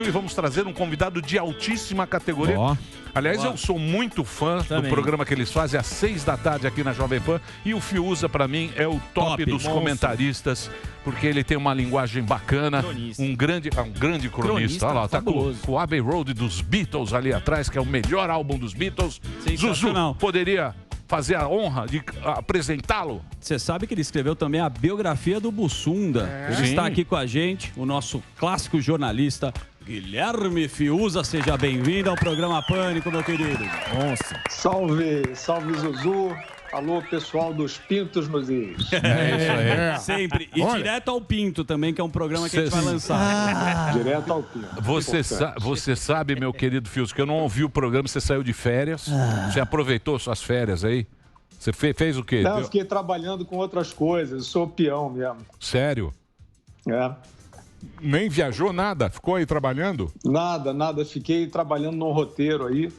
E vamos trazer um convidado de altíssima categoria. Aliás, eu sou muito fã do programa que eles fazem às 6 da tarde aqui na Jovem Pan. E o Fiuza, para mim, é o top dos comentaristas, porque ele tem uma linguagem bacana. Um grande cronista. Olha lá, tá com o Abbey Road dos Beatles ali atrás, que é o melhor álbum dos Beatles. Zuzu, poderia fazer a honra de apresentá-lo? Você sabe que ele escreveu também a biografia do Bussunda. Ele está aqui com a gente, o nosso clássico jornalista Guilherme Fiuza. Seja bem-vindo ao programa Pânico, meu querido. Nossa. Salve, salve Zuzu. Alô, pessoal dos Pintos nos Is. É. Sempre. E direto ao Pinto também, que é um programa que a gente vai lançar. Direto ao Pinto. Você sabe, meu querido Fiuza, que eu não ouvi o programa, você saiu de férias. Você aproveitou suas férias aí? Você fez o quê? Não, eu fiquei trabalhando com outras coisas. Eu sou peão mesmo. Sério? É. Nem viajou nada? Ficou aí trabalhando? Nada. Fiquei trabalhando num roteiro aí.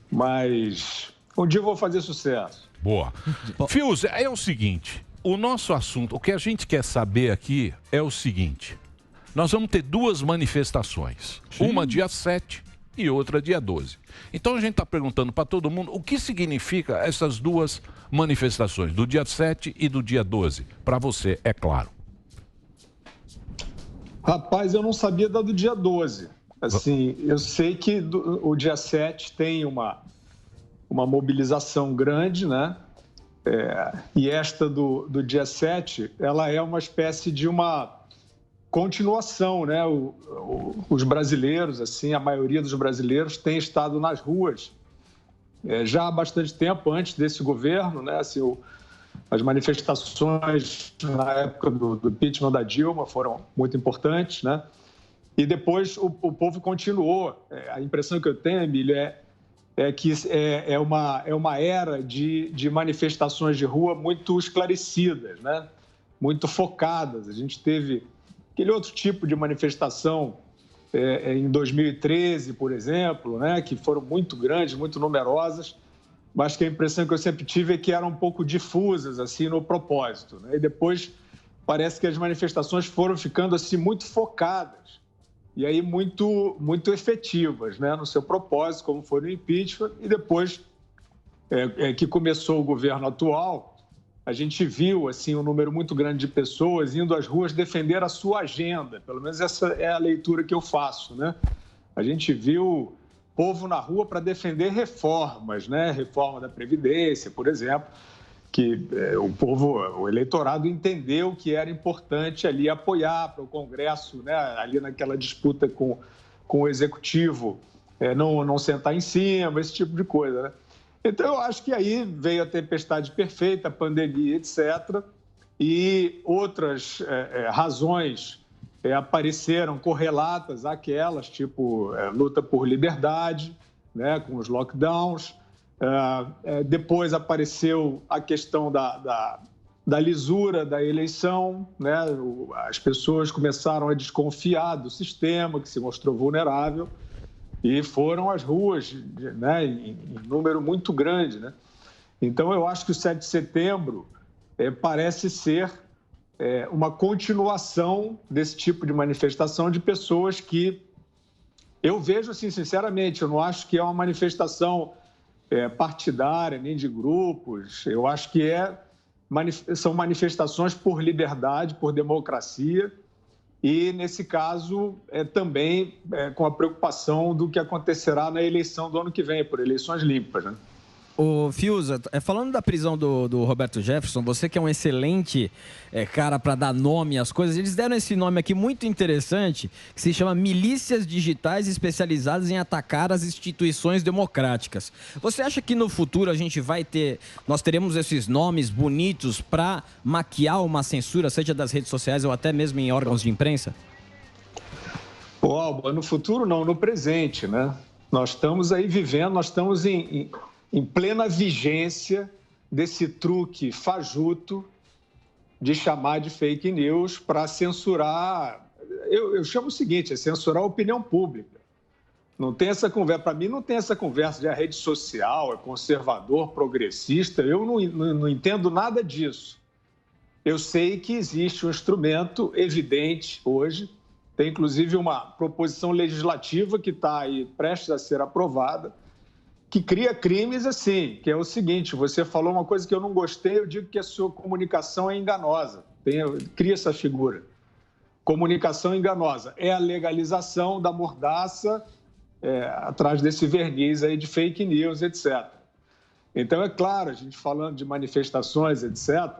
Mas um dia eu vou fazer sucesso. Boa. Fiuza, é o seguinte, o nosso assunto, o que a gente quer saber aqui é o seguinte, nós vamos ter duas manifestações, uma dia 7 e outra dia 12. Então a gente está perguntando para todo mundo o que significa essas duas manifestações, do dia 7 e do dia 12, para você, é claro. Rapaz, eu não sabia da do dia 12. Assim, eu sei que o dia 7 tem uma mobilização grande, né? E esta do dia 7, ela é uma espécie de uma continuação, né? Os brasileiros, assim, a maioria dos brasileiros tem estado nas ruas já há bastante tempo, antes desse governo, né? Assim, as manifestações na época do impeachment da Dilma foram muito importantes, né? E depois o povo continuou. A impressão que eu tenho, Emílio, é que é uma era de manifestações de rua muito esclarecidas, né? Muito focadas. A gente teve aquele outro tipo de manifestação em 2013, por exemplo, né? Que foram muito grandes, muito numerosas, mas que a impressão que eu sempre tive é que eram um pouco difusas assim, no propósito, né? E depois parece que as manifestações foram ficando assim, muito focadas. E aí muito efetivas, né, no seu propósito, como foi no impeachment. E depois que começou o governo atual, a gente viu assim, um número muito grande de pessoas indo às ruas defender a sua agenda. Pelo menos essa é a leitura que eu faço, né? A gente viu povo na rua para defender reformas, né? Reforma da Previdência, por exemplo, que o eleitorado entendeu que era importante ali apoiar para o Congresso, né, ali naquela disputa com o Executivo, não sentar em cima, esse tipo de coisa, né? Então, eu acho que aí veio a tempestade perfeita, a pandemia, etc., e outras razões apareceram correlatas àquelas, tipo luta por liberdade, né, com os lockdowns. Depois apareceu a questão da lisura da eleição, né? As pessoas começaram a desconfiar do sistema, que se mostrou vulnerável, e foram às ruas, né, em número muito grande, né? Então, eu acho que o 7 de setembro parece ser uma continuação desse tipo de manifestação de pessoas que eu vejo, assim, sinceramente, eu não acho que é uma manifestação partidária, nem de grupos. Eu acho que são manifestações por liberdade, por democracia, e, nesse caso, também com a preocupação do que acontecerá na eleição do ano que vem, por eleições limpas, né? Ô, Fiuza, falando da prisão do Roberto Jefferson, você que é um excelente cara para dar nome às coisas, eles deram esse nome aqui muito interessante, que se chama Milícias Digitais Especializadas em Atacar as Instituições Democráticas. Você acha que no futuro nós teremos esses nomes bonitos para maquiar uma censura, seja das redes sociais ou até mesmo em órgãos de imprensa? Alba, no futuro não, no presente, né? Nós estamos aí vivendo, nós estamos em plena vigência desse truque fajuto de chamar de fake news para censurar. Eu chamo o seguinte, censurar a opinião pública. Não tem essa conversa, para mim não tem essa conversa de a rede social é conservador, progressista, eu não entendo nada disso. Eu sei que existe um instrumento evidente hoje Tem, inclusive, uma proposição legislativa que está aí prestes a ser aprovada, que cria crimes assim, que é o seguinte: você falou uma coisa que eu não gostei, eu digo que a sua comunicação é enganosa. Cria essa figura. Comunicação enganosa. É a legalização da mordaça atrás desse verniz aí de fake news, etc. Então, é claro, a gente falando de manifestações, etc.,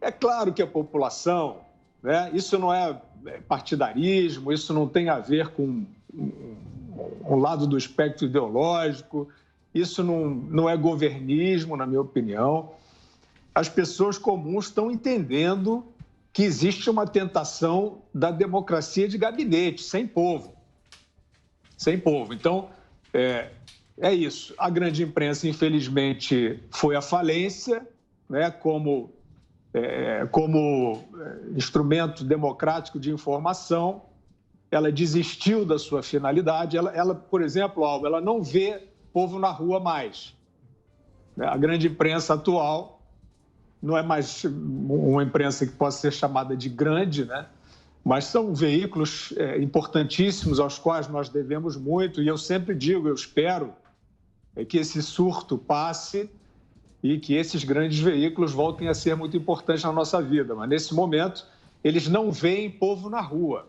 é claro que a população, né, isso não é partidarismo, isso não tem a ver com um lado do espectro ideológico, isso não é governismo, na minha opinião. As pessoas comuns estão entendendo que existe uma tentação da democracia de gabinete, sem povo. Sem povo. Então, é isso. A grande imprensa, infelizmente, foi à falência, né, como instrumento democrático de informação. Ela desistiu da sua finalidade. Ela, por exemplo, Alba, ela não vê povo na rua mais. A grande imprensa atual não é mais uma imprensa que possa ser chamada de grande, né? Mas são veículos importantíssimos aos quais nós devemos muito. E eu sempre digo, eu espero que esse surto passe e que esses grandes veículos voltem a ser muito importantes na nossa vida. Mas, nesse momento, eles não veem povo na rua.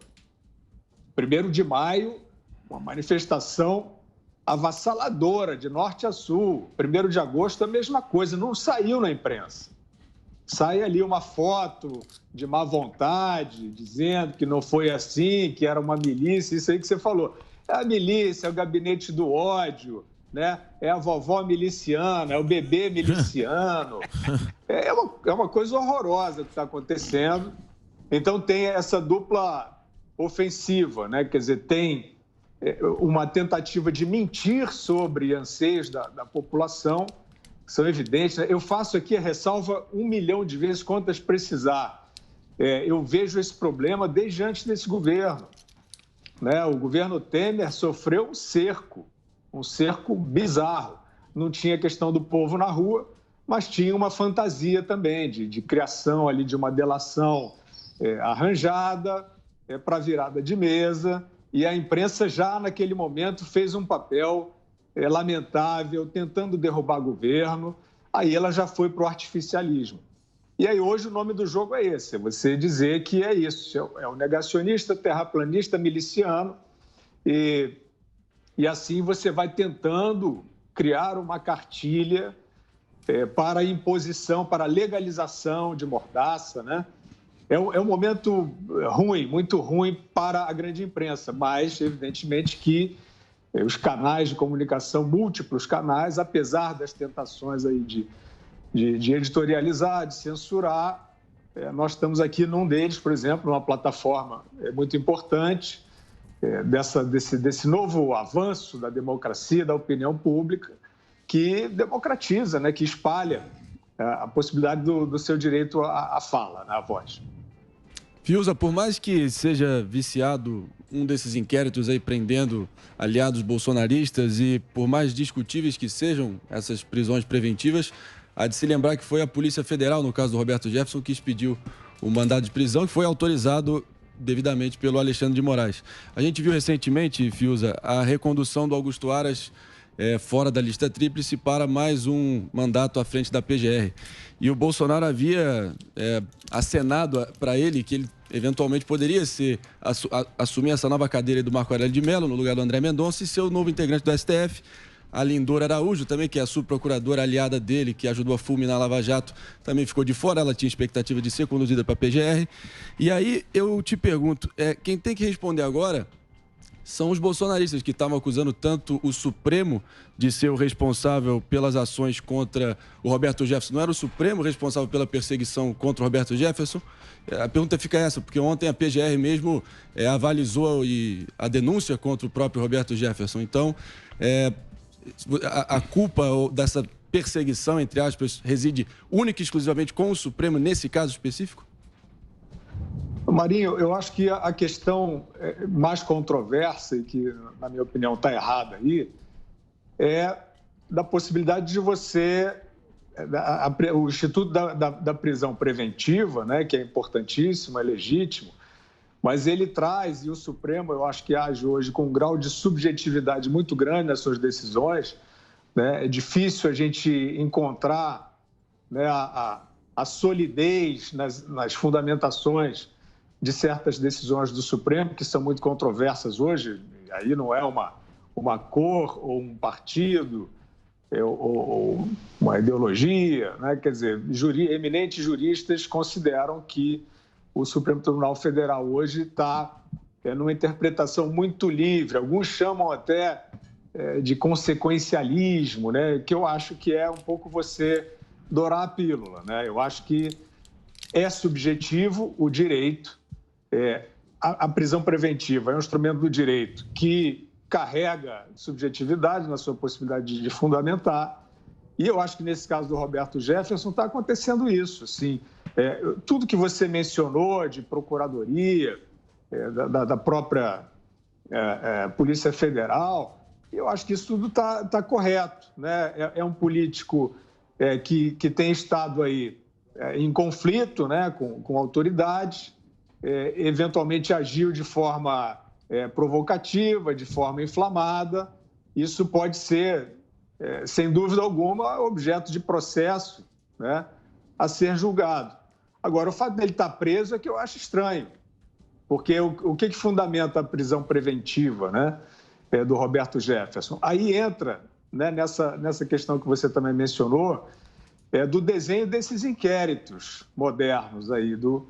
1º de maio, uma manifestação avassaladora, de norte a sul. 1º de agosto, a mesma coisa, não saiu na imprensa. Sai ali uma foto de má vontade, dizendo que não foi assim, que era uma milícia, isso aí que você falou. É a milícia, é o gabinete do ódio, né? É a vovó miliciana, é o bebê miliciano. É uma coisa horrorosa que está acontecendo. Então, tem essa dupla ofensiva, né? Quer dizer, tem uma tentativa de mentir sobre anseios da população, que são evidentes, né? Eu faço aqui a ressalva 1 milhão de vezes, quantas precisar. Eu vejo esse problema desde antes desse governo, né? O governo Temer sofreu um cerco bizarro. Não tinha questão do povo na rua, mas tinha uma fantasia também de criação ali de uma delação arranjada para virada de mesa. E a imprensa já naquele momento fez um papel lamentável, tentando derrubar governo. Aí ela já foi para o artificialismo. E aí hoje o nome do jogo é esse, é você dizer que é isso, é o negacionista, terraplanista, miliciano, e assim você vai tentando criar uma cartilha para a imposição, para a legalização de mordaça, né? É um momento ruim, muito ruim para a grande imprensa, mas, evidentemente, que os canais de comunicação, múltiplos canais, apesar das tentações aí de editorializar, de censurar, nós estamos aqui num deles, por exemplo, numa plataforma muito importante, desse novo avanço da democracia, da opinião pública, que democratiza, né, que espalha a possibilidade do seu direito à fala, né, à voz. Fiuza, por mais que seja viciado um desses inquéritos aí prendendo aliados bolsonaristas e por mais discutíveis que sejam essas prisões preventivas, há de se lembrar que foi a Polícia Federal, no caso do Roberto Jefferson, que expediu o mandado de prisão, que foi autorizado devidamente pelo Alexandre de Moraes. A gente viu recentemente, Fiuza, a recondução do Augusto Aras fora da lista tríplice para mais um mandato à frente da PGR. E o Bolsonaro havia acenado para ele que ele eventualmente poderia assumir essa nova cadeira do Marco Aurélio de Mello, no lugar do André Mendonça, e ser o novo integrante do STF. A Lindora Araújo, também, que é a subprocuradora aliada dele, que ajudou a fulminar a Lava Jato, também ficou de fora. Ela tinha expectativa de ser conduzida para a PGR. E aí eu te pergunto, quem tem que responder agora são os bolsonaristas que estavam acusando tanto o Supremo de ser o responsável pelas ações contra o Roberto Jefferson. Não era o Supremo responsável pela perseguição contra o Roberto Jefferson? A pergunta fica essa, porque ontem a PGR mesmo avalizou a denúncia contra o próprio Roberto Jefferson. Então, a culpa dessa perseguição, entre aspas, reside única e exclusivamente com o Supremo nesse caso específico? Marinho, eu acho que a questão mais controversa, e que, na minha opinião, está errada aí, é da possibilidade de você... O Instituto da Prisão Preventiva, né, que é importantíssimo, é legítimo, Mas ele traz, e o Supremo, eu acho que age hoje com um grau de subjetividade muito grande nas suas decisões, né? É difícil a gente encontrar, né, a solidez nas fundamentações de certas decisões do Supremo, que são muito controversas hoje. Aí não é uma cor ou um partido ou uma ideologia, né? Quer dizer, eminentes juristas consideram que o Supremo Tribunal Federal hoje está numa interpretação muito livre. Alguns chamam até de consequencialismo, né? Que eu acho que é um pouco você dourar a pílula, né? Eu acho que é subjetivo o direito. A prisão preventiva é um instrumento do direito que carrega subjetividade na sua possibilidade de fundamentar. E eu acho que nesse caso do Roberto Jefferson está acontecendo isso, assim. Tudo que você mencionou de procuradoria, da própria Polícia Federal, eu acho que isso tudo está correto, né? É um político que tem estado aí em conflito, né, com autoridades, eventualmente agiu de forma provocativa, de forma inflamada. Isso pode ser, sem dúvida alguma, objeto de processo, né, a ser julgado. Agora, o fato dele estar preso é que eu acho estranho, porque o que fundamenta a prisão preventiva, né, do Roberto Jefferson? Aí entra, né, nessa questão que você também mencionou, do desenho desses inquéritos modernos aí do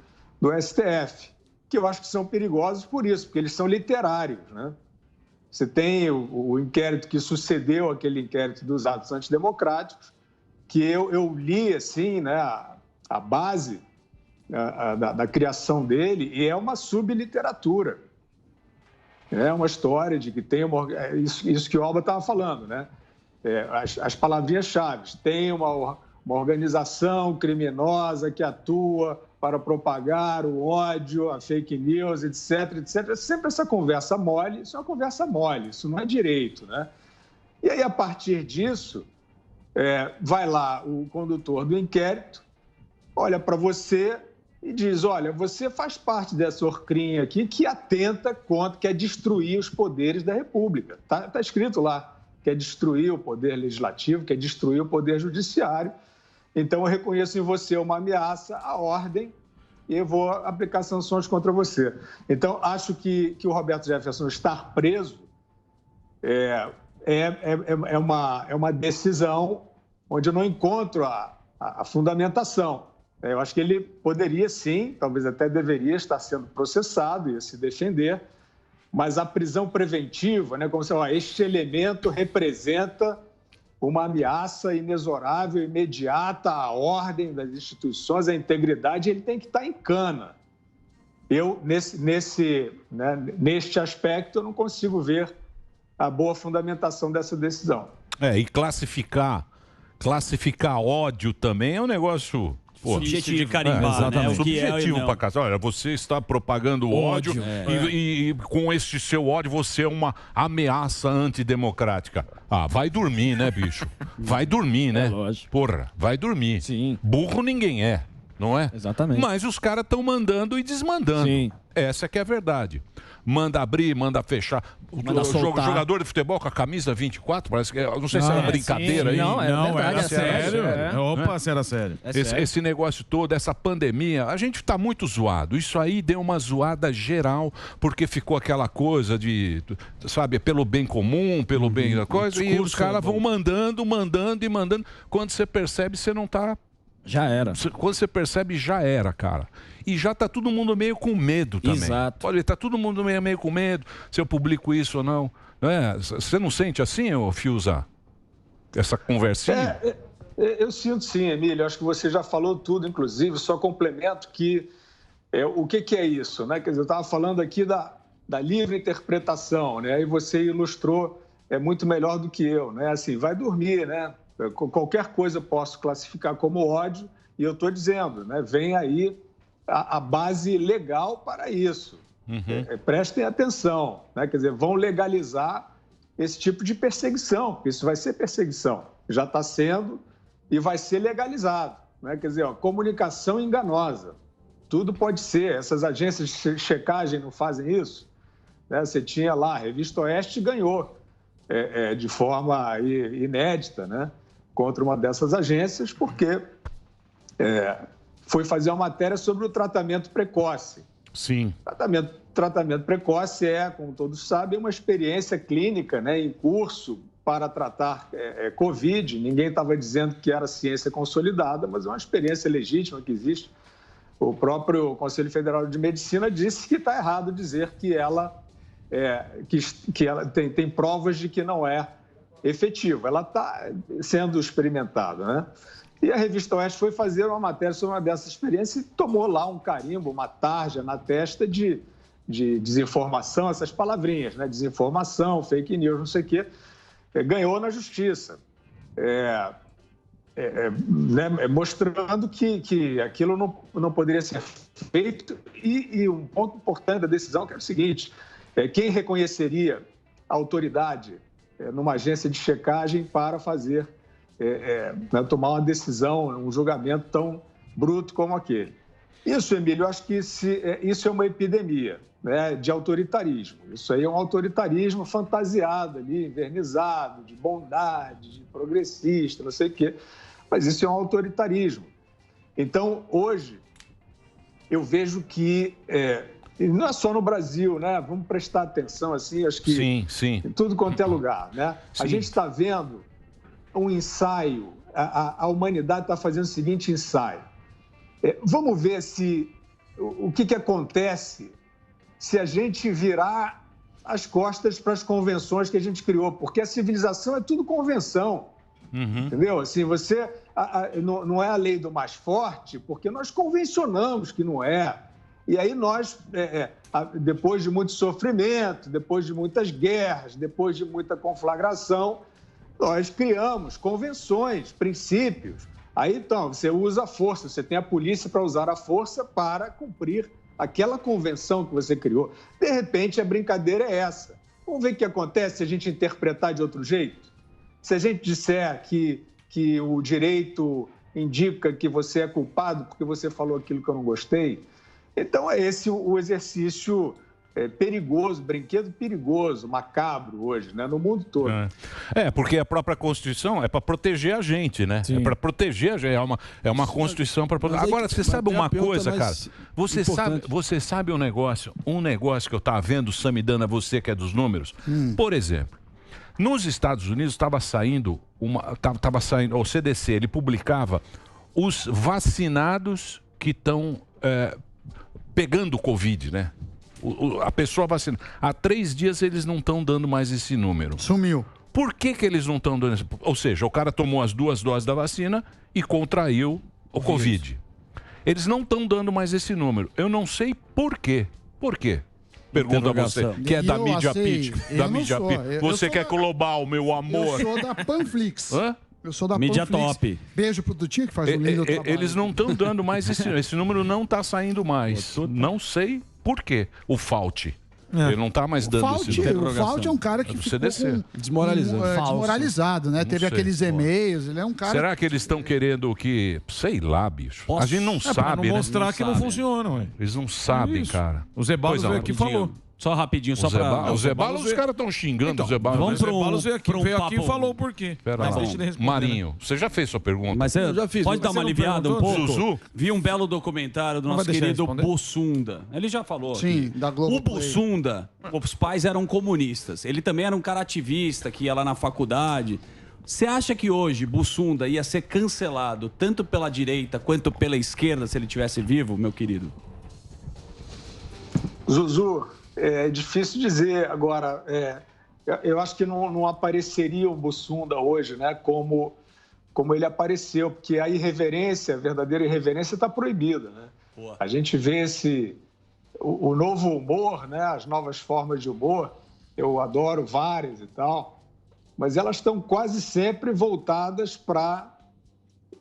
STF, que eu acho que são perigosos por isso, porque eles são literários, né? Você tem o inquérito que sucedeu aquele inquérito dos atos antidemocráticos, que eu li, assim, né, a base da criação dele, e é uma subliteratura. É uma história de que tem isso que o Alba estava falando, né? As palavrinhas-chave. Tem uma organização criminosa que atua para propagar o ódio, a fake news, etc, etc. Sempre essa conversa mole, isso é uma conversa mole, isso não é direito, né? E aí, a partir disso, vai lá o condutor do inquérito, olha para você e diz, olha, você faz parte dessa orcrinha aqui que atenta contra, quer destruir os poderes da República. Tá escrito lá, quer destruir o poder legislativo, quer destruir o poder judiciário. Então, eu reconheço em você uma ameaça à ordem e eu vou aplicar sanções contra você. Então, acho que o Roberto Jefferson estar preso é uma decisão onde eu não encontro a fundamentação. Eu acho que ele poderia, sim, talvez até deveria estar sendo processado e se defender, mas a prisão preventiva, né, como você fala, este elemento representa uma ameaça inexorável, imediata à ordem das instituições, à integridade, ele tem que estar em cana. Eu, neste aspecto, eu não consigo ver a boa fundamentação dessa decisão. E classificar ódio também é um negócio... Subjetivo de carimbar, né? O que subjetivo para casa. Olha, você está propagando ódio e com este seu ódio você é uma ameaça antidemocrática. Vai dormir, né, bicho? Vai dormir, né? Lógico. Porra, vai dormir. Sim. Burro ninguém é, não é? Exatamente. Mas os caras estão mandando e desmandando. Sim. Essa que é a verdade. Manda abrir, manda fechar. O jogador de futebol com a camisa 24, parece que... Não sei se era brincadeira aí. Não, verdade, era sério. Opa, se era sério. Esse negócio todo, essa pandemia, a gente tá muito zoado. Isso aí deu uma zoada geral, porque ficou aquela coisa de, sabe, pelo bem comum, pelo bem da coisa, e os caras vão mandando. Quando você percebe, você não tá... Já era. Quando você percebe, já era, cara. E já tá todo mundo meio com medo também. Exato. Olha, tá todo mundo meio com medo se eu publico isso ou não. Você não sente assim, ô Fiuza? Essa conversinha? Eu sinto sim, Emílio. Acho que você já falou tudo, inclusive. Só complemento que o que é isso, né? Quer dizer, eu estava falando aqui da livre interpretação, né? E você ilustrou muito melhor do que eu, né? Assim, vai dormir, né? Qualquer coisa eu posso classificar como ódio e eu estou dizendo, né? Vem aí a base legal para isso. Prestem atenção, né? Quer dizer, vão legalizar esse tipo de perseguição, porque isso vai ser perseguição. Já está sendo e vai ser legalizado, né? Quer dizer, comunicação enganosa. Tudo pode ser. Essas agências de checagem não fazem isso? Né? Você tinha lá, a Revista Oeste ganhou de forma inédita, né? Contra uma dessas agências, porque foi fazer uma matéria sobre o tratamento precoce. Sim. Tratamento precoce como todos sabem, uma experiência clínica, né, em curso para tratar Covid. Ninguém estava dizendo que era ciência consolidada, mas é uma experiência legítima que existe. O próprio Conselho Federal de Medicina disse que está errado dizer que ela tem provas de que não é efetiva. Ela está sendo experimentada, né? E a Revista Oeste foi fazer uma matéria sobre uma dessas experiências e tomou lá um carimbo, uma tarja na testa de desinformação, essas palavrinhas, né? Desinformação, fake news, não sei o quê. Ganhou na justiça, né? Mostrando que aquilo não poderia ser feito. E um ponto importante da decisão que é o seguinte, quem reconheceria a autoridade numa agência de checagem para fazer, né, tomar uma decisão, um julgamento tão bruto como aquele. Isso, Emílio, eu acho que isso é uma epidemia, né, de autoritarismo. Isso aí é um autoritarismo fantasiado ali, invernizado, de bondade, de progressista, não sei o quê. Mas isso é um autoritarismo. Então, hoje, eu vejo que... E não é só no Brasil, né? Vamos prestar atenção, assim, acho que sim. em tudo quanto é lugar, né? Sim. A gente está vendo um ensaio, a humanidade está fazendo o seguinte ensaio. Vamos ver o que acontece se a gente virar as costas para as convenções que a gente criou, porque a civilização é tudo convenção, entendeu? Assim, não é a lei do mais forte, porque nós convencionamos que não é. E aí nós, depois de muito sofrimento, depois de muitas guerras, depois de muita conflagração, nós criamos convenções, princípios. Aí, então, você usa a força, você tem a polícia para usar a força para cumprir aquela convenção que você criou. De repente, a brincadeira é essa. Vamos ver o que acontece se a gente interpretar de outro jeito? Se a gente disser que o direito indica que você é culpado porque você falou aquilo que eu não gostei... Então, é esse o exercício perigoso, brinquedo perigoso, macabro hoje, né? No mundo todo. Porque a própria Constituição é para proteger a gente, né? Sim. É para proteger a gente, é uma Constituição para proteger. Agora, você sabe uma coisa, cara? Você sabe um negócio que eu estava vendo, Samidana, você que é dos números? Por exemplo, nos Estados Unidos estava saindo, o CDC, ele publicava os vacinados que estão... pegando o Covid, né? A pessoa vacina. Há 3 dias eles não estão dando mais esse número. Sumiu. Por que eles não estão dando esse... Ou seja, o cara tomou as 2 doses da vacina e contraiu o Covid. Eles não estão dando mais esse número. Eu não sei por quê. Por quê? Pergunta a você, que é da mídia pitch. Você que é global, meu amor. Eu sou da Panflix. Hã? Eu sou da Mídia Panflix. top. Beijo pro Tutinho, que faz um lindo trabalho. Eles não estão dando mais esse número, não está saindo mais. Não sei por quê. O Fauci. Ele não está mais dando esse número. O Fauci é um cara que ficou desmoralizado, né? Teve aqueles e-mails, ele é um cara... Será que eles estão querendo que... Sei lá, bicho. A gente não sabe, não mostrar que não funciona, ué. Eles não sabem, cara. O Zeballos veio aqui e falou. Só rapidinho, só para... O Zeballos, os caras estão xingando o Zeballos. Vamos pro Zeballos veio aqui e falou por quê. Marinho, você já fez sua pergunta? Mas eu já fiz. Pode dar uma aliviada um pouco? Zuzu? Vi um belo documentário do nosso querido Bussunda. Ele já falou. Sim, aqui. da Globo. O Bussunda, os pais eram comunistas. Ele também era um cara ativista que ia lá na faculdade. Você acha que hoje Bussunda ia ser cancelado tanto pela direita quanto pela esquerda se ele estivesse vivo, meu querido? Zuzu... É difícil dizer. Agora, eu acho que não apareceria o Bussunda hoje, né, como ele apareceu, porque a irreverência, a verdadeira irreverência está proibida, né? Boa. A gente vê o novo humor, né, as novas formas de humor, eu adoro várias e tal, mas elas estão quase sempre voltadas para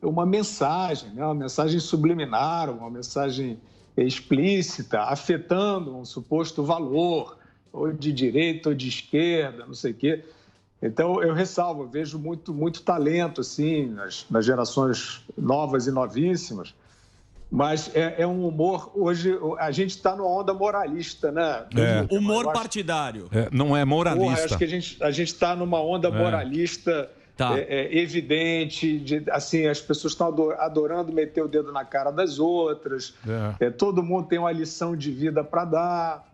uma mensagem, né, uma mensagem subliminar, uma mensagem explícita, afetando um suposto valor, ou de direita ou de esquerda, não sei o quê. Então, eu ressalvo, eu vejo muito talento assim, nas gerações novas e novíssimas, Mas é um humor... Hoje, a gente está numa onda moralista, né? Humor partidário. Não é moralista. Porra, acho que a gente está numa onda moralista evidente. Assim, as pessoas estão adorando meter o dedo na cara das outras. Todo mundo tem uma lição de vida para dar.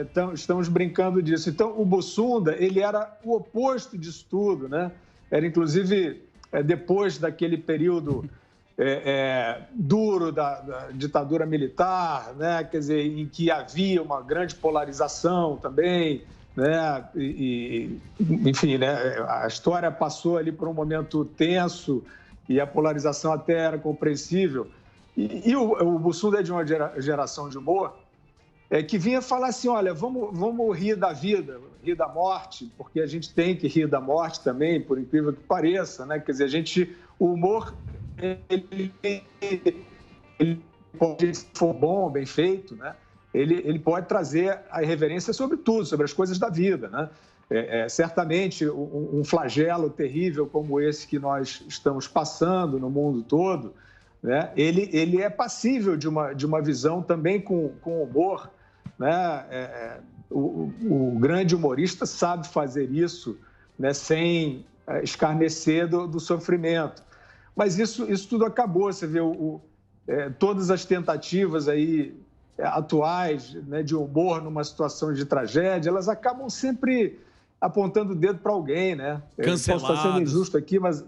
Então, estamos brincando disso. Então, o Bussunda, ele era o oposto disso tudo, né? Era, inclusive, depois daquele período... duro da ditadura militar, né? Quer dizer, em que havia uma grande polarização também, né? Enfim, né? A história passou ali por um momento tenso e a polarização até era compreensível. E o Bussunda é de uma geração de humor que vinha falar assim, olha, vamos rir da vida, rir da morte, porque a gente tem que rir da morte também, por incrível que pareça, né? Quer dizer, o humor... Ele pode, se for bom, bem feito, né? Ele pode trazer a irreverência sobre tudo, sobre as coisas da vida, né? Certamente, um flagelo terrível como esse que nós estamos passando no mundo todo, né? Ele é passível de uma visão também com humor, né? O grande humorista sabe fazer isso, né? Sem escarnecer do sofrimento. Mas isso tudo acabou, você vê todas as tentativas aí atuais, né, de humor numa situação de tragédia, elas acabam sempre apontando o dedo para alguém, né? Cancelados. Posso estar sendo injusto aqui, mas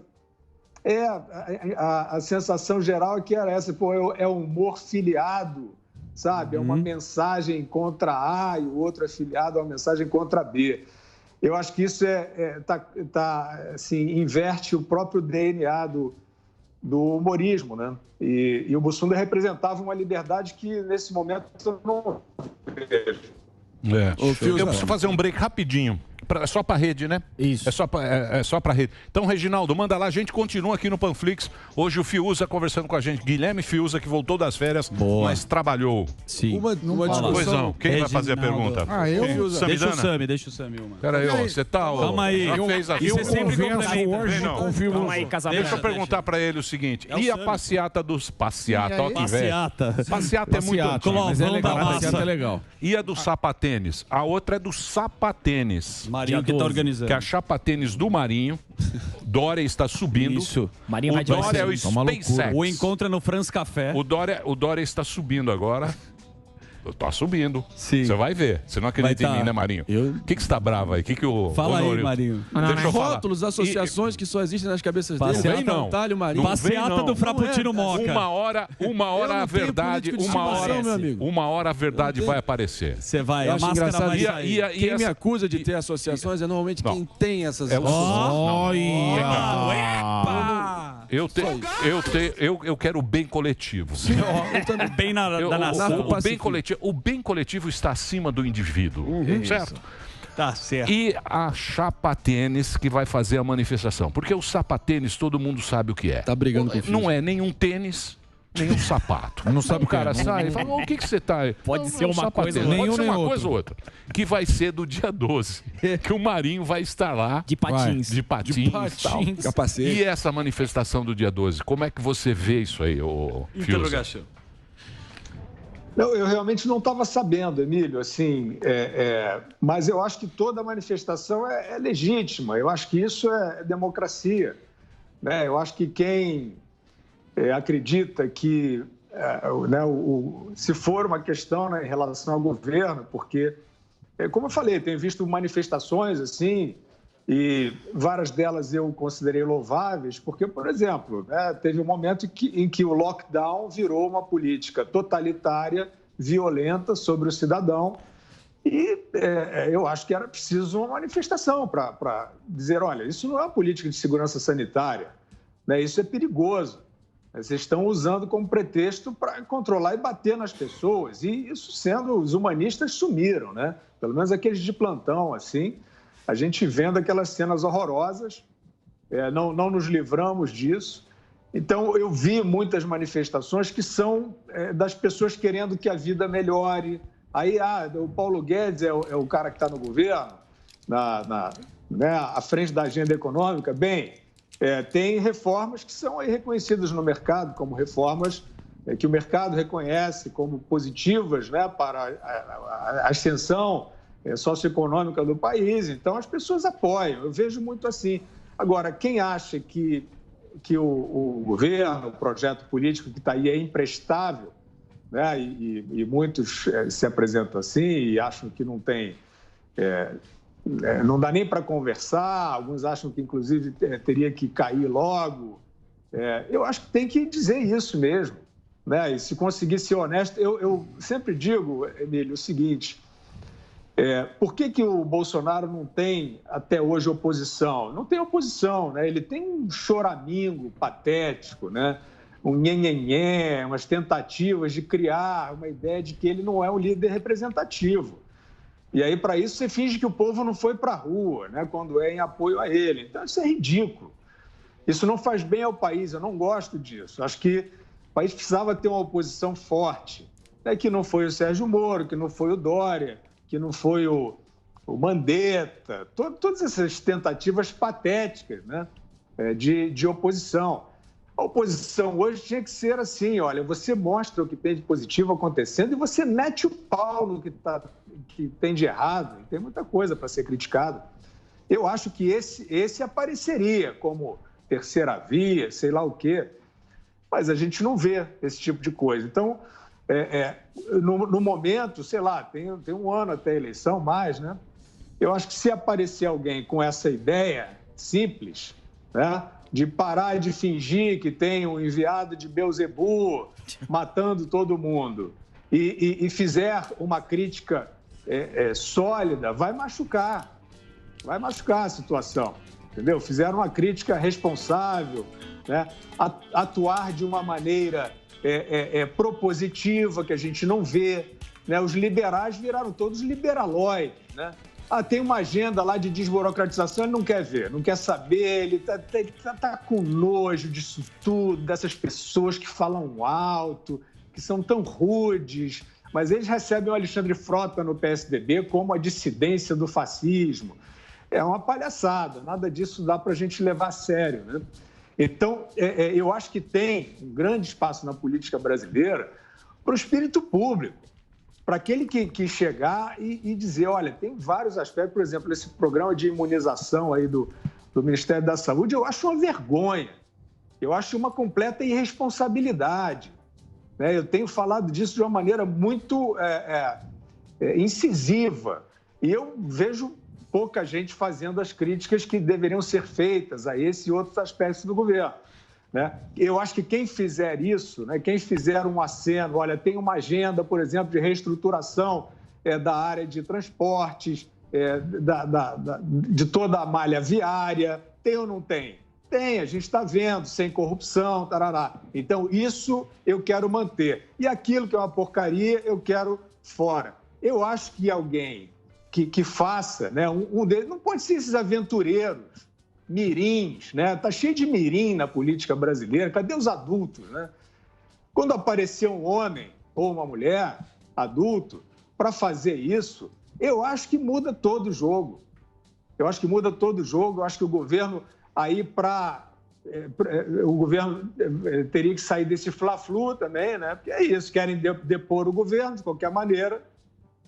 a sensação geral é que era essa, é um humor filiado, sabe? É uma mensagem contra A e o outro é filiado a uma mensagem contra B. Eu acho que isso assim, inverte o próprio DNA do humorismo, né? E o Bussunda representava uma liberdade que, nesse momento, eu não vejo. Eu preciso fazer um break rapidinho. É só para rede, né? Isso. É só para rede. Então, Reginaldo, manda lá. A gente continua aqui no Panflix. Hoje o Fiuza conversando com a gente. Guilherme Fiuza, que voltou das férias, mas trabalhou. Sim. Uma discussão. Pois não. Quem vai fazer a pergunta? Eu. Deixa o Sami uma. Peraí, você tá... Calma aí. Já fez aqui. Eu converso hoje com o Fiuza. Deixa eu perguntar para ele o seguinte. E a passeata dos... Passeata, ó que velho. Passeata é muito antigo. Mas é legal, passeata é legal. E a do sapatênis? A outra é do sapatênis. Marinho que está organizando. Que é a chapa-tênis do Marinho. Dória está subindo. Isso. Marinho O Dória é o SpaceX. O encontro é no France Café. O Dória está subindo agora. Tá subindo. Sim. Você vai ver. Você não acredita em mim, né, Marinho? O que você está bravo aí? Fala aí, Marinho. Deixa eu falar. Rótulos, associações que só existem nas cabeças dele. Passeata, não. Antalho, Marinho. Passeata do Frappuccino Moca. Uma hora a verdade, uma hora a verdade vai aparecer. Você vai, Eu a acho máscara engraçado. vai sair. Quem me acusa de ter associações é normalmente quem tem essas Eu quero o bem coletivo. Bem da nação. O bem coletivo está acima do indivíduo, certo? Tá certo. E a chapa-tênis que vai fazer a manifestação. Porque o sapatênis todo mundo sabe o que é. Tá brigando com o Não é nenhum tênis, nenhum sapato. Não sabe o cara sai e fala, o que você tá... Pode ser uma coisa, pode ser uma coisa ou outra. Que vai ser do dia 12. Que o Marinho vai estar lá. De patins. De patins. Tal. Capacete. E essa manifestação do dia 12, como é que você vê isso aí, ô Fiuza? Interrogação. Não, eu realmente não estava sabendo, Emílio, assim, mas eu acho que toda manifestação é legítima, eu acho que isso é democracia, né? Eu acho que quem acredita que, se for uma questão, né, em relação ao governo, porque, como eu falei, tenho visto manifestações assim, e várias delas eu considerei louváveis, porque, por exemplo, teve um momento em que o lockdown virou uma política totalitária, violenta sobre o cidadão, e eu acho que era preciso uma manifestação para dizer, olha, isso não é uma política de segurança sanitária, né? Isso é perigoso. Vocês estão usando como pretexto para controlar e bater nas pessoas, e isso sendo, os humanistas sumiram, né? Pelo menos aqueles de plantão, assim, a gente vendo aquelas cenas horrorosas, não nos livramos disso. Então, eu vi muitas manifestações que são das pessoas querendo que a vida melhore. Aí, o Paulo Guedes é o cara que está no governo, à frente da agenda econômica. Bem, tem reformas que são aí reconhecidas no mercado como reformas que o mercado reconhece como positivas, né, para a ascensão socioeconômica do país. Então, as pessoas apoiam. Eu vejo muito assim. Agora, quem acha que o governo, o projeto político que está aí é imprestável, né, e muitos se apresentam assim e acham que não tem... não dá nem para conversar, alguns acham que, inclusive, teria que cair logo. Eu acho que tem que dizer isso mesmo, né? E se conseguir ser honesto, eu sempre digo, Emílio, o seguinte: por que o Bolsonaro não tem, até hoje, oposição? Não tem oposição, né? Ele tem um choramingo patético, né? Um nhenhenhé, umas tentativas de criar uma ideia de que ele não é um líder representativo. E aí, para isso, você finge que o povo não foi para a rua, né, quando é em apoio a ele. Então, isso é ridículo. Isso não faz bem ao país, eu não gosto disso. Acho que o país precisava ter uma oposição forte, né, que não foi o Sérgio Moro, que não foi o Dória, que não foi o Mandetta, todas essas tentativas patéticas, né, de oposição. A oposição hoje tinha que ser assim, olha, você mostra o que tem de positivo acontecendo e você mete o pau no que tem de errado. Tem muita coisa para ser criticado. Eu acho que esse apareceria como terceira via, sei lá o quê, mas a gente não vê esse tipo de coisa. Então, no momento, sei lá, tem um ano até a eleição, mais, né? Eu acho que se aparecer alguém com essa ideia simples, né, de parar de fingir que tem um enviado de Beelzebub matando todo mundo e fizer uma crítica sólida, vai machucar a situação, entendeu? Fizeram uma crítica responsável, né? Atuar de uma maneira propositiva, que a gente não vê, né? Os liberais viraram todos liberalóides, né? Tem uma agenda lá de desburocratização, ele não quer ver, não quer saber, ele tá com nojo disso tudo, dessas pessoas que falam alto, que são tão rudes, mas eles recebem o Alexandre Frota no PSDB como a dissidência do fascismo. É uma palhaçada, nada disso dá para a gente levar a sério, né? Então, eu acho que tem um grande espaço na política brasileira para o espírito público, para aquele que chegar e dizer, olha, tem vários aspectos, por exemplo, esse programa de imunização aí do Ministério da Saúde, eu acho uma vergonha, eu acho uma completa irresponsabilidade, né? Eu tenho falado disso de uma maneira muito incisiva e eu vejo pouca gente fazendo as críticas que deveriam ser feitas a esse e outros aspectos do governo, né? Eu acho que quem fizer isso, né, quem fizer um aceno, olha, tem uma agenda, por exemplo, de reestruturação da área de transportes, de toda a malha viária, tem ou não tem? Tem, a gente está vendo, sem corrupção, tarará. Então, isso eu quero manter. E aquilo que é uma porcaria, eu quero fora. Eu acho que alguém que faça, né, um deles, não pode ser esses aventureiros, mirins, né? Tá cheio de mirim na política brasileira. Cadê os adultos, né? Quando aparecer um homem ou uma mulher adulto para fazer isso, eu acho que muda todo o jogo. Eu acho que muda todo o jogo. Eu acho que o governo aí o governo teria que sair desse fla-flu também, né? Porque é isso, querem depor o governo de qualquer maneira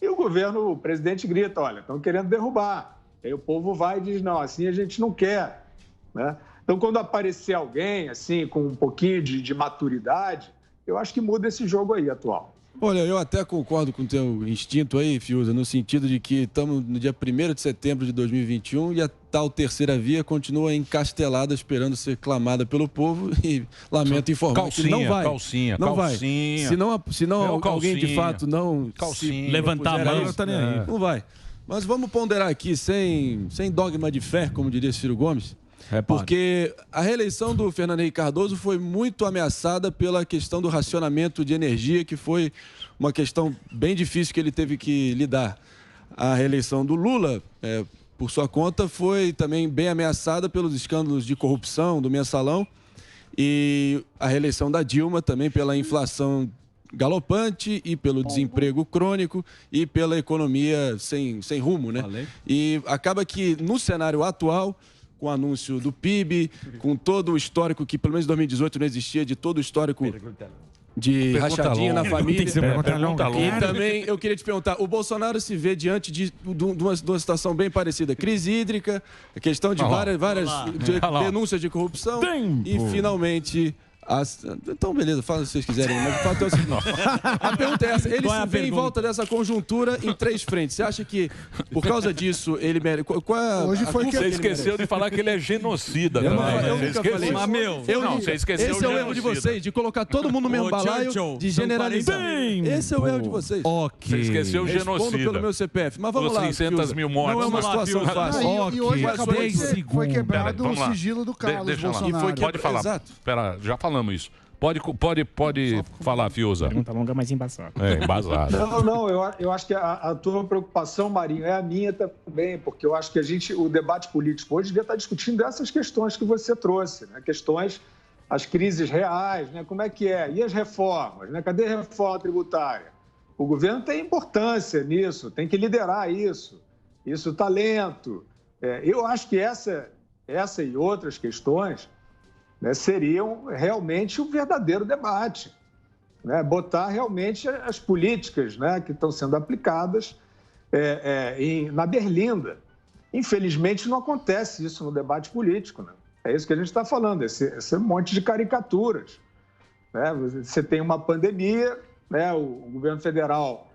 e o presidente grita, olha, estão querendo derrubar. Aí o povo vai e diz, não, assim a gente não quer, né? Então, quando aparecer alguém, assim, com um pouquinho de maturidade, eu acho que muda esse jogo aí atual. Olha, eu até concordo com o teu instinto aí, Fiuza, no sentido de que estamos no dia 1º de setembro de 2021 e a tal terceira via continua encastelada, esperando ser clamada pelo povo e lamento informar que não vai. Não vai. Se não alguém de fato não levantar a mão, não tá nem aí. Não vai. Mas vamos ponderar aqui, sem dogma de fé, como diria Ciro Gomes, porque a reeleição do Fernando Henrique Cardoso foi muito ameaçada pela questão do racionamento de energia, que foi uma questão bem difícil que ele teve que lidar. A reeleição do Lula, por sua conta, foi também bem ameaçada pelos escândalos de corrupção do Mensalão e a reeleição da Dilma também pela inflação galopante e pelo desemprego crônico e pela economia sem rumo, né? E acaba que no cenário atual, com o anúncio do PIB, com todo o histórico que pelo menos em 2018 não existia, de todo o histórico de rachadinha na família. E também eu queria te perguntar, o Bolsonaro se vê diante de uma situação bem parecida, crise hídrica, a questão de várias denúncias de corrupção e finalmente... Então, beleza, fala se vocês quiserem, mas o fato é o seguinte. A pergunta é essa, ele se vê em volta dessa conjuntura em 3 frentes. Você acha que, por causa disso, ele merece... Hoje foi que você esqueceu de falar que ele é genocida. Eu nunca falei isso. Você esqueceu esse é o erro de vocês, de colocar todo mundo no mesmo balaio, de generalizar. Esse é o erro de vocês. Você esqueceu o genocida. Respondo pelo meu CPF. Mas vamos lá, 600 mil mortes. Não é uma situação fácil. E hoje acabou de foi quebrado o sigilo do Carlos Bolsonaro. Pode falar. Espera, já falamos isso. Pode falar, Fiuza. Pergunta longa, mas embasada. Embasada. Eu acho que a tua preocupação, Marinho, é a minha também, porque eu acho que o debate político hoje devia estar discutindo essas questões que você trouxe, né? Questões, as crises reais, né? Como é que é? E as reformas, né? Cadê a reforma tributária? O governo tem importância nisso, tem que liderar isso está lento. Eu acho que essa e outras questões, né, seriam realmente o verdadeiro debate, né? Botar realmente as políticas, né, que estão sendo aplicadas na berlinda. Infelizmente, não acontece isso no debate político, né? É isso que a gente está falando, esse monte de caricaturas, né? Você tem uma pandemia, né? O governo federal,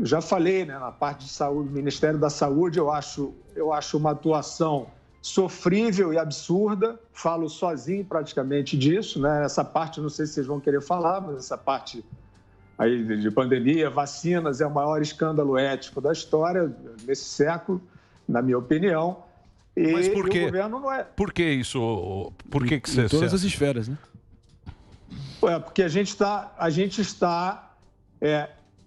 já falei, né, na parte de saúde, o Ministério da Saúde, eu acho uma atuação sofrível e absurda, falo sozinho praticamente disso, né? Essa parte, não sei se vocês vão querer falar, mas essa parte aí de pandemia, vacinas, é o maior escândalo ético da história nesse século, na minha opinião. Mas por quê? O governo não é... Por que isso? Por que você... Em todas as esferas, né? Porque a gente está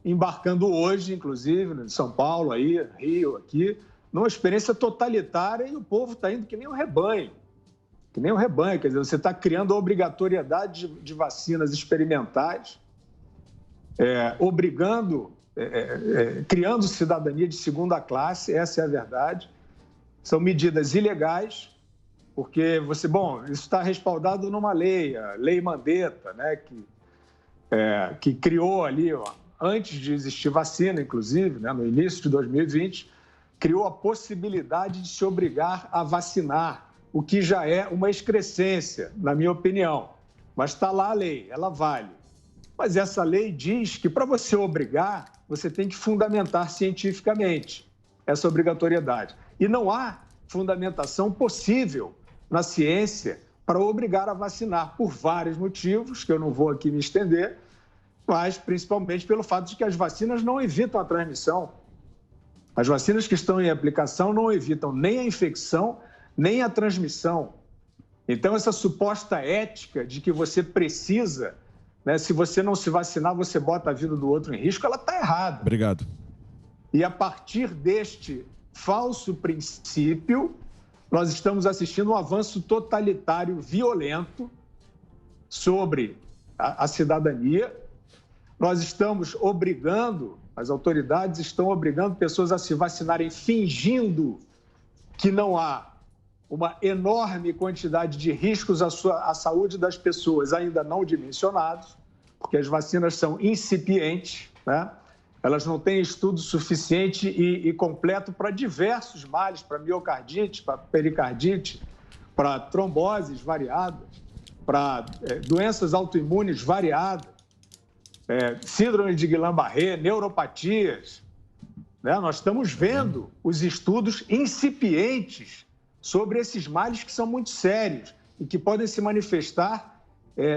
embarcando hoje, inclusive, em São Paulo, aí, Rio, aqui, numa experiência totalitária e o povo está indo que nem um rebanho. Que nem um rebanho. Quer dizer, você está criando a obrigatoriedade de vacinas experimentais, criando cidadania de segunda classe, essa é a verdade. São medidas ilegais, porque isso está respaldado numa lei, a Lei Mandetta, né, que criou ali, antes de existir vacina, inclusive, né, no início de 2020, criou a possibilidade de se obrigar a vacinar, o que já é uma excrescência, na minha opinião. Mas está lá a lei, ela vale. Mas essa lei diz que para você obrigar, você tem que fundamentar cientificamente essa obrigatoriedade. E não há fundamentação possível na ciência para obrigar a vacinar, por vários motivos, que eu não vou aqui me estender, mas principalmente pelo fato de que as vacinas não evitam a transmissão. As vacinas que estão em aplicação não evitam nem a infecção, nem a transmissão. Então, essa suposta ética de que você precisa, né, se você não se vacinar, você bota a vida do outro em risco, ela está errada. Obrigado. E a partir deste falso princípio, nós estamos assistindo um avanço totalitário, violento, sobre a cidadania. Nós estamos obrigando, as autoridades estão obrigando pessoas a se vacinarem fingindo que não há uma enorme quantidade de riscos à saúde das pessoas ainda não dimensionados, porque as vacinas são incipientes, né? Elas não têm estudo suficiente e completo para diversos males, para miocardite, para pericardite, para tromboses variadas, para doenças autoimunes variadas, síndrome de Guillain-Barré, neuropatias. Né? Nós estamos vendo os estudos incipientes sobre esses males que são muito sérios e que podem se manifestar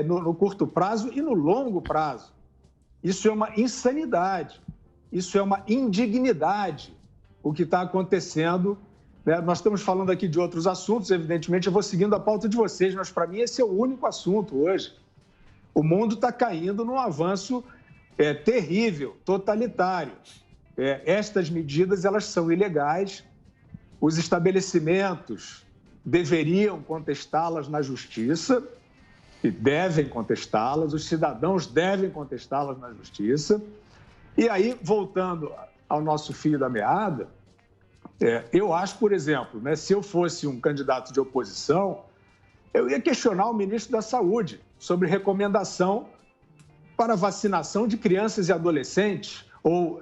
no curto prazo e no longo prazo. Isso é uma insanidade, isso é uma indignidade, o que está acontecendo. Né? Nós estamos falando aqui de outros assuntos, evidentemente eu vou seguindo a pauta de vocês, mas para mim esse é o único assunto hoje. O mundo está caindo num avanço terrível, totalitário. Estas medidas elas são ilegais, os estabelecimentos deveriam contestá-las na justiça, e devem contestá-las, os cidadãos devem contestá-las na justiça. E aí, voltando ao nosso fio da meada, eu acho, por exemplo, né, se eu fosse um candidato de oposição, eu ia questionar o ministro da Saúde sobre recomendação para a vacinação de crianças e adolescentes, ou,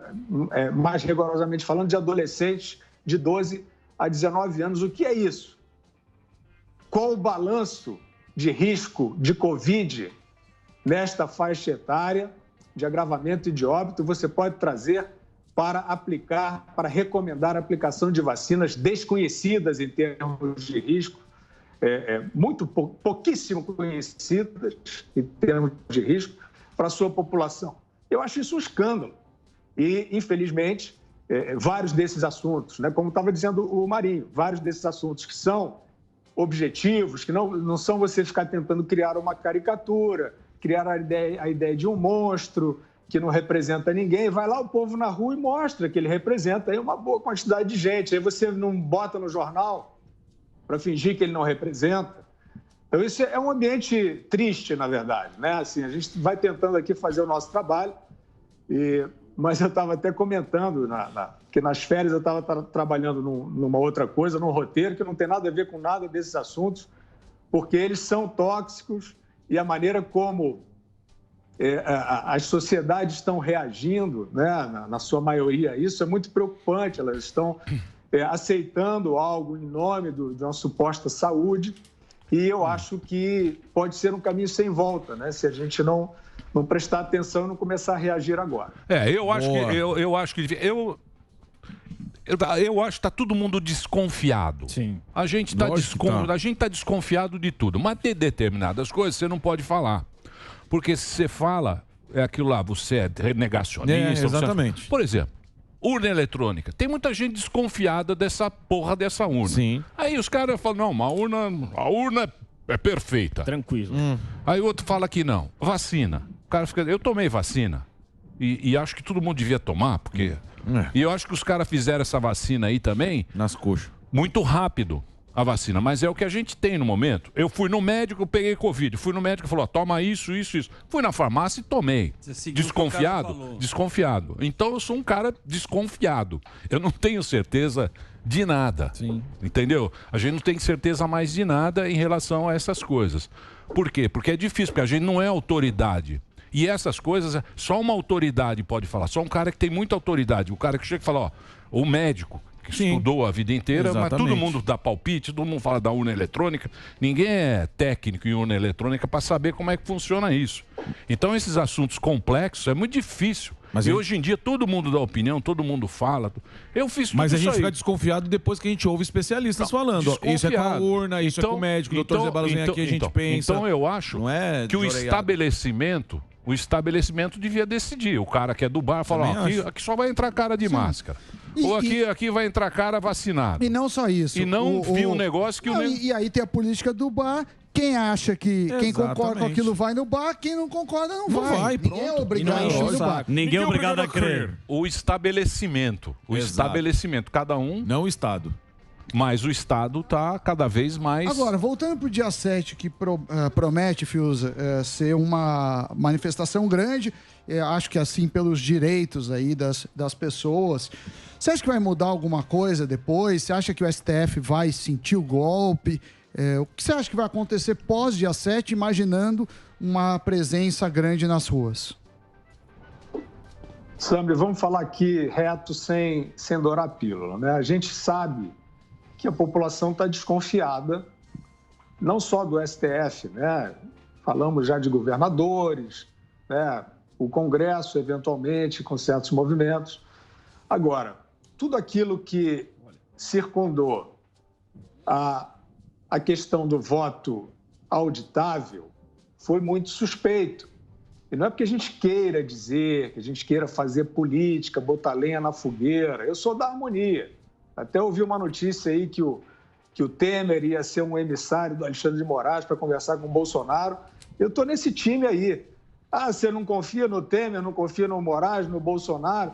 mais rigorosamente falando, de adolescentes de 12 a 19 anos. O que é isso? Qual o balanço de risco de Covid nesta faixa etária de agravamento e de óbito você pode trazer para aplicar, para recomendar a aplicação de vacinas desconhecidas em termos de risco, pouquíssimo conhecidas em termos de risco para a sua população? Eu acho isso um escândalo. E, infelizmente, vários desses assuntos, né, como estava dizendo o Marinho, vários desses assuntos que são objetivos, que não são você ficar tentando criar uma caricatura, criar a ideia de um monstro que não representa ninguém, vai lá o povo na rua e mostra que ele representa aí uma boa quantidade de gente. Aí você não bota no jornal para fingir que ele não representa. Então, isso é um ambiente triste, na verdade, né? Assim, a gente vai tentando aqui fazer o nosso trabalho, mas eu estava até comentando que nas férias eu estava trabalhando numa outra coisa, num roteiro que não tem nada a ver com nada desses assuntos, porque eles são tóxicos e a maneira como as sociedades estão reagindo, né, na sua maioria, isso é muito preocupante. Elas estão aceitando algo em nome de uma suposta saúde, e eu acho que pode ser um caminho sem volta, né, se a gente não prestar atenção e não começar a reagir agora. Eu acho que está todo mundo desconfiado. Sim. A gente está desconfiado de tudo, mas de determinadas coisas você não pode falar. Porque se você fala, é aquilo lá, você é negacionista. Exatamente. Por exemplo, urna eletrônica. Tem muita gente desconfiada dessa porra dessa urna. Sim. Aí os caras falam, não, a urna é perfeita. Tranquilo. Aí o outro fala que não. Vacina. O cara fica, eu tomei vacina. E acho que todo mundo devia tomar, porque... E eu acho que os caras fizeram essa vacina aí também... Nas coxas. Muito rápido, a vacina. Mas é o que a gente tem no momento. Eu fui no médico, peguei Covid. Fui no médico e falou, toma isso, isso, isso. Fui na farmácia e tomei. Desconfiado? Desconfiado. Então eu sou um cara desconfiado. Eu não tenho certeza de nada. Sim. Entendeu? A gente não tem certeza mais de nada em relação a essas coisas. Por quê? Porque é difícil, porque a gente não é autoridade. E essas coisas, só uma autoridade pode falar. Só um cara que tem muita autoridade. O cara que chega e fala, ó, o médico que estudou a vida inteira, exatamente. Mas todo mundo dá palpite, todo mundo fala da urna eletrônica. Ninguém é técnico em urna eletrônica para saber como é que funciona isso. Então, esses assuntos complexos é muito difícil. Mas hoje em dia todo mundo dá opinião, todo mundo fala. Eu fiz tudo Mas a isso gente aí. Fica desconfiado depois que a gente ouve especialistas falando. Ó, isso é com a urna, isso é com o médico, o doutor Zé Balas vem aqui, a gente pensa. Então eu acho que o estabelecimento devia decidir. O cara que é do bar fala, ó, aqui só vai entrar cara de máscara. Ou aqui vai entrar cara vacinado. E não só isso. E não vi um negócio que... E aí tem a política do bar. Quem acha que... Quem concorda com aquilo vai no bar, quem não concorda não vai. Ninguém é obrigado a ir no bar. Ninguém é obrigado a crer. O estabelecimento. Cada um... Não o Estado. Mas o Estado está cada vez mais... Agora, voltando para o dia 7, que promete, Fiuza, ser uma manifestação grande, acho que assim, pelos direitos aí das pessoas. Você acha que vai mudar alguma coisa depois? Você acha que o STF vai sentir o golpe? O que você acha que vai acontecer pós dia 7, imaginando uma presença grande nas ruas? Samir, vamos falar aqui reto, sem dourar a pílula, né? A gente sabe que a população está desconfiada, não só do STF, né? Falamos já de governadores, né? O Congresso, eventualmente, com certos movimentos. Agora, tudo aquilo que circundou a questão do voto auditável foi muito suspeito. E não é porque a gente queira dizer, que a gente queira fazer política, botar lenha na fogueira. Eu sou da harmonia. Até ouvi uma notícia aí que o Temer ia ser um emissário do Alexandre de Moraes para conversar com o Bolsonaro. Eu estou nesse time aí. Você não confia no Temer, não confia no Moraes, no Bolsonaro?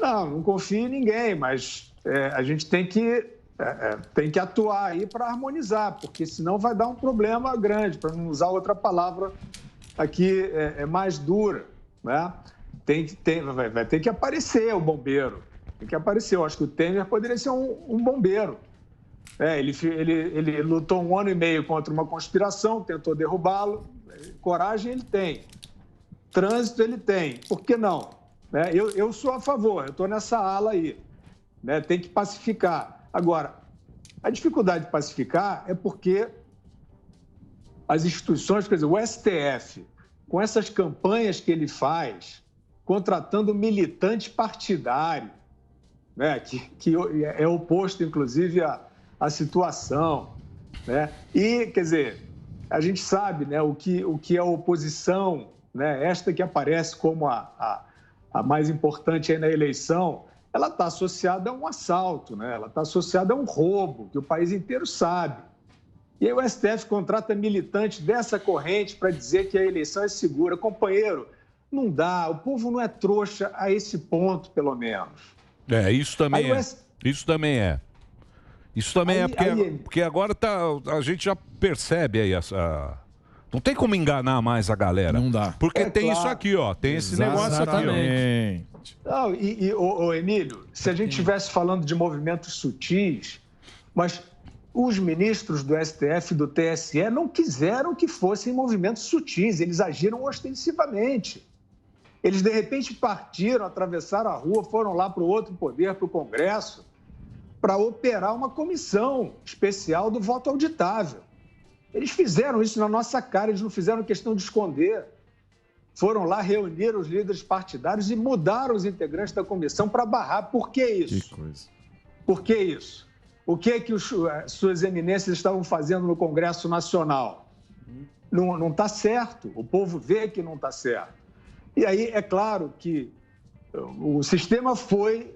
Não confio em ninguém, mas a gente tem que atuar aí para harmonizar, porque senão vai dar um problema grande, para não usar outra palavra aqui mais dura, né? Vai ter que aparecer o bombeiro, tem que aparecer. Eu acho que o Temer poderia ser um bombeiro. Ele lutou 1 ano e meio contra uma conspiração, tentou derrubá-lo, coragem ele tem. trânsito ele tem. Por que não? Né? Eu sou a favor, eu estou nessa ala aí. Né? Tem que pacificar. Agora, a dificuldade de pacificar é porque as instituições, quer dizer, o STF, com essas campanhas que ele faz, contratando militante partidário, né? que é oposto, inclusive, à situação. Né? E, quer dizer, a gente sabe, né, o que é a oposição, né, esta que aparece como a mais importante aí na eleição, ela está associada a um assalto, né? Ela está associada a um roubo, que o país inteiro sabe. E aí o STF contrata militante dessa corrente para dizer que a eleição é segura. Companheiro, não dá, o povo não é trouxa a esse ponto, pelo menos. Isso também é. Isso também é. Isso também porque agora a gente já percebe aí essa... Não tem como enganar mais a galera. Não dá. Porque tem claro. Isso aqui, ó. Tem esse negócio aqui, ó. Não, Emílio, se a gente estivesse falando de movimentos sutis, mas os ministros do STF e do TSE não quiseram que fossem movimentos sutis. Eles agiram ostensivamente. Eles, de repente, partiram, atravessaram a rua, foram lá para o outro poder, para o Congresso, para operar uma comissão especial do voto auditável. Eles fizeram isso na nossa cara, eles não fizeram questão de esconder. Foram lá, reuniram os líderes partidários e mudaram os integrantes da comissão para barrar. Por que isso? Que coisa. Por que isso? O que é que suas eminências estavam fazendo no Congresso Nacional? Não está certo, o povo vê que não está certo. E aí, é claro que o sistema foi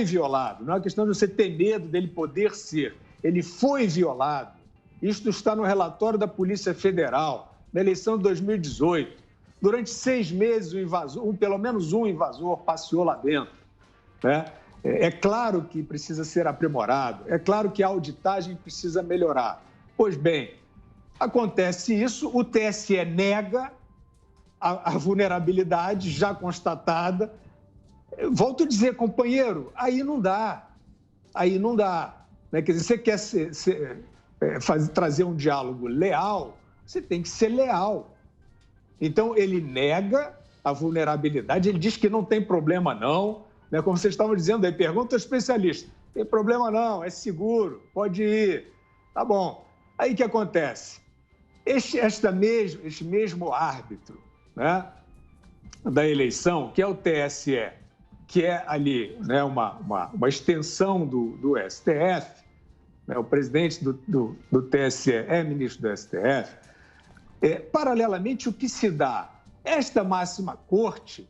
violado. Não é questão de você ter medo dele poder ser. Ele foi violado. Isto está no relatório da Polícia Federal, na eleição de 2018. Durante 6 meses, pelo menos um invasor passeou lá dentro. Né? É claro que precisa ser aprimorado. É claro que a auditagem precisa melhorar. Pois bem, acontece isso, o TSE nega a vulnerabilidade já constatada. Volto a dizer, companheiro, aí não dá. Aí não dá. Né? Quer dizer, você quer trazer um diálogo leal, você tem que ser leal. Então, ele nega a vulnerabilidade, ele diz que não tem problema não, né? Como vocês estavam dizendo aí, pergunta ao especialista, tem problema não, é seguro, pode ir. Tá bom. Aí o que acontece? Este mesmo árbitro, né, da eleição, que é o TSE, que é ali, né, uma extensão do STF, né, o presidente do TSE é ministro do STF, paralelamente, o que se dá? Esta máxima corte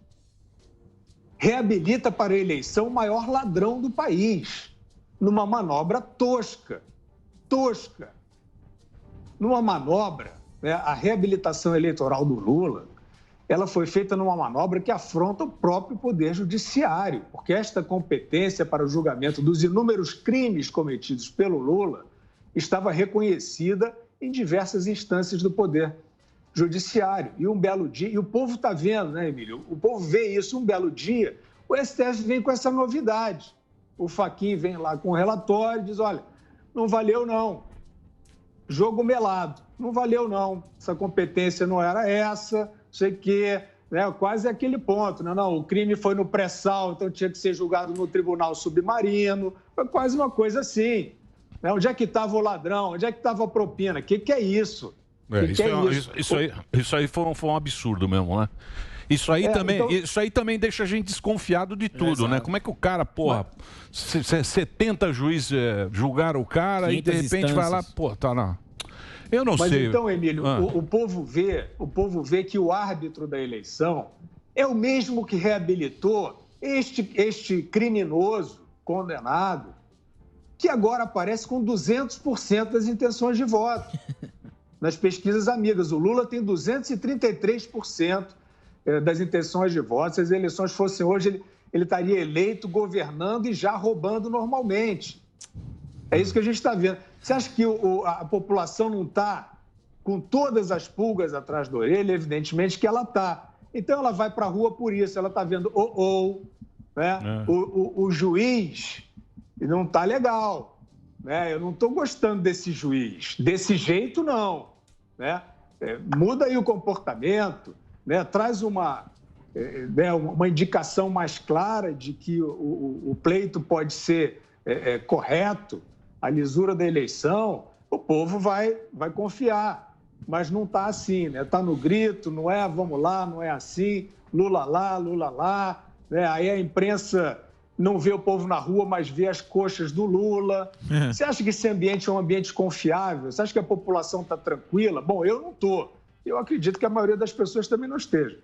reabilita para a eleição o maior ladrão do país, numa manobra tosca. Numa manobra, né, a reabilitação eleitoral do Lula, ela foi feita numa manobra que afronta o próprio Poder Judiciário, porque esta competência para o julgamento dos inúmeros crimes cometidos pelo Lula estava reconhecida em diversas instâncias do Poder Judiciário. E um belo dia, e o povo está vendo, né, Emílio? O povo vê isso, um belo dia, o STF vem com essa novidade. O Fachin vem lá com o relatório e diz, olha, não valeu não, jogo melado, não valeu não, essa competência não era essa, sei que, né, quase aquele ponto, né? Não, o crime foi no pré-sal, então tinha que ser julgado no tribunal submarino, foi quase uma coisa assim. Né? Onde é que estava o ladrão? Onde é que estava a propina? O que é isso? Isso aí foi um absurdo mesmo, né? Isso aí também deixa a gente desconfiado de tudo, né? Como é que o cara, 70 juízes julgaram o cara e de repente vai lá, tá lá. Eu não sei. Mas então, Emílio, o povo vê que o árbitro da eleição é o mesmo que reabilitou este criminoso condenado, que agora aparece com 200% das intenções de voto. Nas pesquisas amigas, o Lula tem 233% das intenções de voto. Se as eleições fossem hoje, ele estaria eleito, governando e já roubando normalmente. É isso que a gente está vendo. Você acha que a população não está com todas as pulgas atrás da orelha? Evidentemente que ela está. Então, ela vai para a rua por isso. Ela está vendo, né? O juiz não está legal. Né? Eu não estou gostando desse juiz. Desse jeito, não. Né? Muda aí o comportamento. né, traz uma indicação mais clara de que o pleito pode ser correto, a lisura da eleição, o povo vai confiar. Mas não está assim, né? Está no grito, não é vamos lá, não é assim, Lula lá, né? Aí a imprensa não vê o povo na rua, mas vê as coxas do Lula. Você acha que esse ambiente é um ambiente confiável? Você acha que a população está tranquila? Bom, eu não estou. Eu acredito que a maioria das pessoas também não esteja.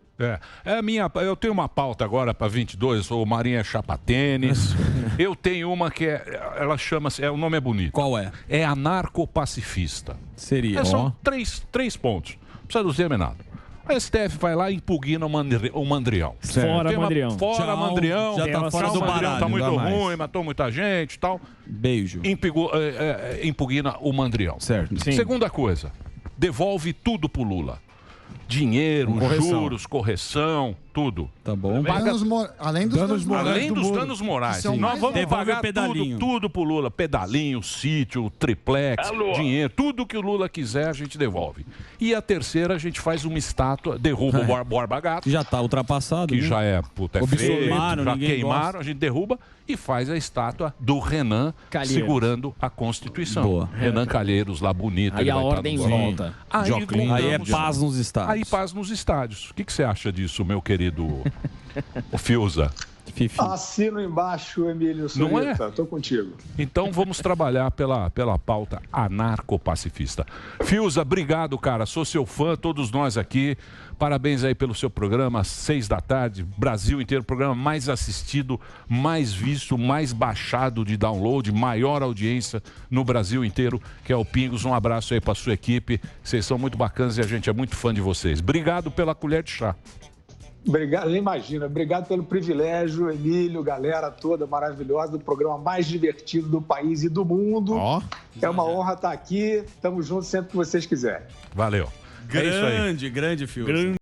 Eu tenho uma pauta agora para 22, eu sou o Marinha Chapa Tênis. Eu tenho uma que ela chama-se, o nome é bonito. Qual é? É anarcopacifista. Seria. São três pontos. Não precisa do terminado. A STF vai lá e impugna o Mandrião. Fora Mandrião. Fora Mandrião. Já tá fora do baralho. Tá muito ruim, matou muita gente e tal. Beijo. Impugna o Mandrião. Certo. Sim. Segunda coisa, devolve tudo pro Lula. Dinheiro, juros, correção, tudo. Tá bom. Além dos danos morais. Nós vamos devolve pagar o pedalinho. tudo pro Lula. Pedalinho, sítio, triplex, dinheiro. Tudo que o Lula quiser, a gente devolve. E a terceira, a gente faz uma estátua, derruba o Borba Gato. Já tá ultrapassado. Que né? já é feio, já ninguém queimaram, gosta. a gente derruba e faz a estátua do Renan Calheiros. segurando a Constituição. Boa. Renan Calheiros, lá bonito. Aí ele a vai estar ordem do lado. volta. Aí é paz nos estádios. Aí paz nos estádios. O que você acha disso, meu querido Fiuza? Fifi. Assino embaixo, Emílio Não é? Surita. Estou contigo. Então vamos trabalhar pela pauta anarcopacifista. Fiuza, obrigado, cara. Sou seu fã, todos nós aqui. Parabéns aí pelo seu programa, às 6 da tarde, Brasil inteiro, programa mais assistido, mais visto, mais baixado de download, maior audiência no Brasil inteiro, que é o Pingos. Um abraço aí para sua equipe. Vocês são muito bacanas e a gente é muito fã de vocês. Obrigado pela colher de chá. Obrigado, imagina. Obrigado pelo privilégio, Emílio, galera toda maravilhosa do programa mais divertido do país e do mundo. É uma honra estar aqui. Estamos juntos sempre que vocês quiserem. Valeu. Grande, grande filme.